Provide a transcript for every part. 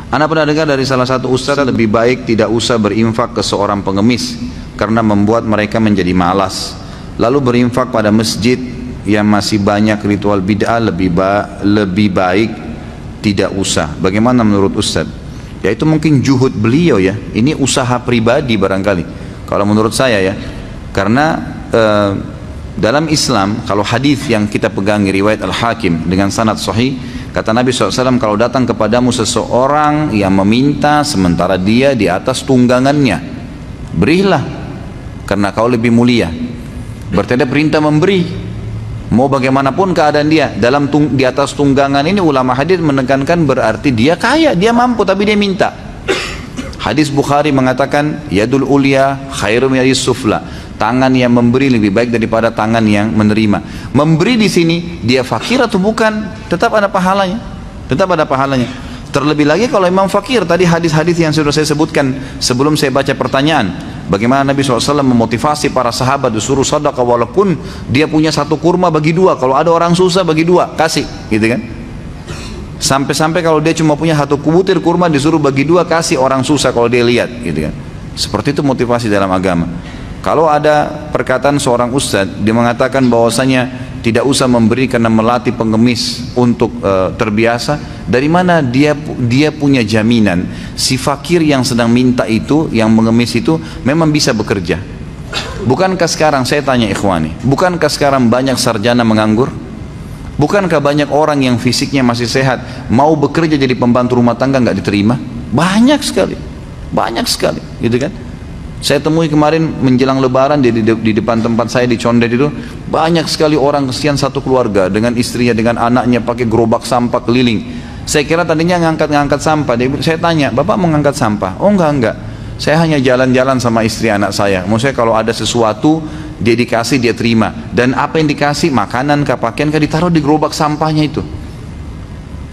Ana pernah dengar dari salah satu ustaz, lebih baik tidak usah berinfak ke seorang pengemis karena membuat mereka menjadi malas. Lalu berinfak pada masjid yang masih banyak ritual bid'ah lebih baik tidak usah. Bagaimana menurut ustaz? Ya itu mungkin juhud beliau ya. Ini usaha pribadi barangkali. Kalau menurut saya ya. Karena dalam Islam kalau hadis yang kita pegangi riwayat Al-Hakim dengan sanad sahih, kata Nabi SAW, kalau datang kepadamu seseorang yang meminta sementara dia di atas tunggangannya, berilah karena kau lebih mulia. Berarti ada perintah memberi, mau bagaimanapun keadaan dia di atas tunggangan. Ini ulama hadis menekankan berarti dia kaya, dia mampu, tapi dia minta. Hadis Bukhari mengatakan yadul ulya khairum yadis sufla, tangan yang memberi lebih baik daripada tangan yang menerima. Memberi di sini dia fakir atau bukan, tetap ada pahalanya, tetap ada pahalanya. Terlebih lagi kalau imam fakir. Tadi hadis-hadis yang sudah saya sebutkan sebelum saya baca pertanyaan, bagaimana Nabi SAW memotivasi para sahabat disuruh sedekah walaupun dia punya satu kurma bagi dua, kalau ada orang susah bagi dua, kasih, gitu kan. Sampai-sampai kalau dia cuma punya satu butir kurma disuruh bagi dua, kasih orang susah kalau dia lihat, gitu kan. Seperti itu motivasi dalam agama. Kalau ada perkataan seorang ustadz, dia mengatakan bahwasanya tidak usah memberi karena melatih pengemis untuk terbiasa. Dari mana dia punya jaminan si fakir yang sedang minta itu, yang mengemis itu memang bisa bekerja? Bukankah sekarang, saya tanya ikhwani, bukankah sekarang banyak sarjana menganggur? Bukankah banyak orang yang fisiknya masih sehat mau bekerja jadi pembantu rumah tangga nggak diterima? Banyak sekali, gitu kan? Saya temui kemarin menjelang lebaran di depan tempat saya di Condet itu, banyak sekali orang, kesian satu keluarga dengan istrinya, dengan anaknya pakai gerobak sampah keliling. Saya kira tadinya ngangkat sampah. Saya tanya, Bapak mau ngangkat sampah? Oh enggak. Saya hanya jalan-jalan sama istri anak saya. Maksudnya kalau ada sesuatu dia dikasih, dia terima. Dan apa yang dikasih, makanan kah, pakaian kah, ditaruh di gerobak sampahnya itu.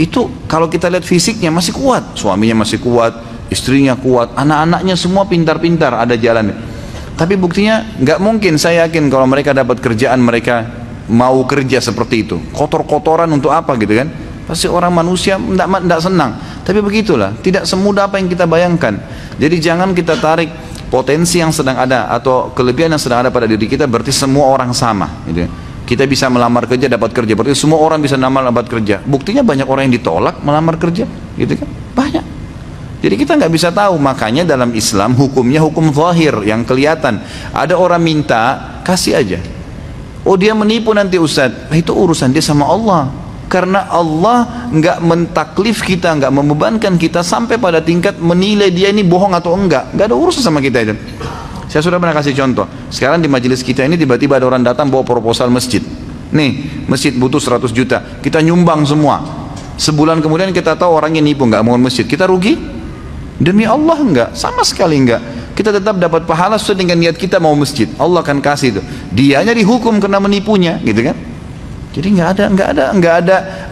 Itu kalau kita lihat fisiknya masih kuat, suaminya masih kuat, istrinya kuat, anak-anaknya semua pintar-pintar, ada jalan. Tapi buktinya nggak mungkin, saya yakin kalau mereka dapat kerjaan mereka mau kerja seperti itu. Kotor-kotoran untuk apa gitu kan? Pasti orang manusia tidak senang. Tapi begitulah, tidak semudah apa yang kita bayangkan. Jadi jangan kita tarik potensi yang sedang ada atau kelebihan yang sedang ada pada diri kita berarti semua orang sama, gitu. Kita bisa melamar kerja dapat kerja, berarti semua orang bisa dapat kerja. Buktinya banyak orang yang ditolak melamar kerja, gitu kan? Banyak. Jadi kita nggak bisa tahu. Makanya dalam Islam hukumnya hukum zahir yang kelihatan. Ada orang minta, kasih aja. Oh dia menipu nanti Ustaz, itu urusan dia sama Allah. Karena Allah nggak mentaklif kita, nggak membebankan kita sampai pada tingkat menilai dia ini bohong atau enggak. Nggak ada urusan sama kita itu. Saya sudah pernah kasih contoh. Sekarang di majelis kita ini tiba-tiba ada orang datang bawa proposal masjid. Nih masjid butuh 100 juta, kita nyumbang semua. Sebulan kemudian kita tahu orangnya nipu, nggak mau masjid, kita rugi? Demi Allah enggak, sama sekali enggak. Kita tetap dapat pahala sesuai dengan niat kita mau masjid. Allah akan kasih itu. Dianya dihukum karena menipunya, gitu kan? Jadi nggak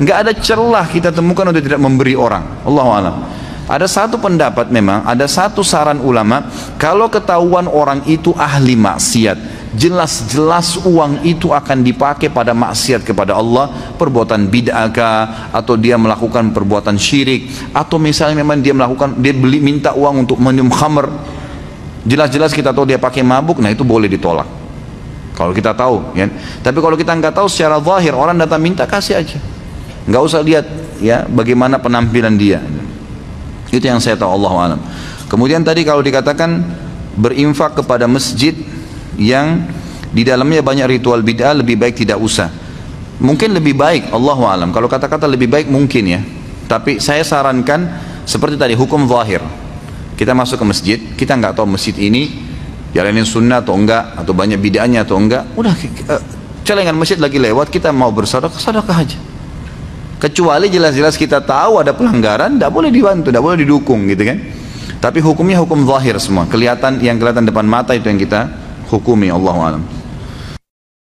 ada celah kita temukan untuk tidak memberi orang. Allahu a'lam. Ada satu pendapat memang, ada satu saran ulama, kalau ketahuan orang itu ahli maksiat, jelas-jelas uang itu akan dipakai pada maksiat kepada Allah, perbuatan bid'ah atau dia melakukan perbuatan syirik, atau misalnya memang dia minta uang untuk minum khamr, jelas-jelas kita tahu dia pakai mabuk, nah itu boleh ditolak kalau kita tahu ya. Tapi kalau kita nggak tahu secara zahir, orang datang minta, kasih aja, nggak usah lihat ya bagaimana penampilan dia. Itu yang saya tahu, Allahu a'lam. Kemudian tadi kalau dikatakan berinfak kepada masjid yang di dalamnya banyak ritual bid'ah, lebih baik tidak usah. Mungkin lebih baik, Allahu a'lam. Kalau kata-kata lebih baik mungkin ya. Tapi saya sarankan seperti tadi, hukum zahir. Kita masuk ke masjid, kita nggak tahu masjid ini jalanin sunnah atau enggak, atau banyak bid'ahnya atau enggak. Udah celengan masjid lagi lewat, kita mau bersedekah, sedekah aja. Kecuali jelas-jelas kita tahu ada pelanggaran, tidak boleh dibantu, tidak boleh didukung, gitu kan. Tapi hukumnya hukum zahir semua, yang kelihatan depan mata itu yang kita hukumi. Allahu a'lam.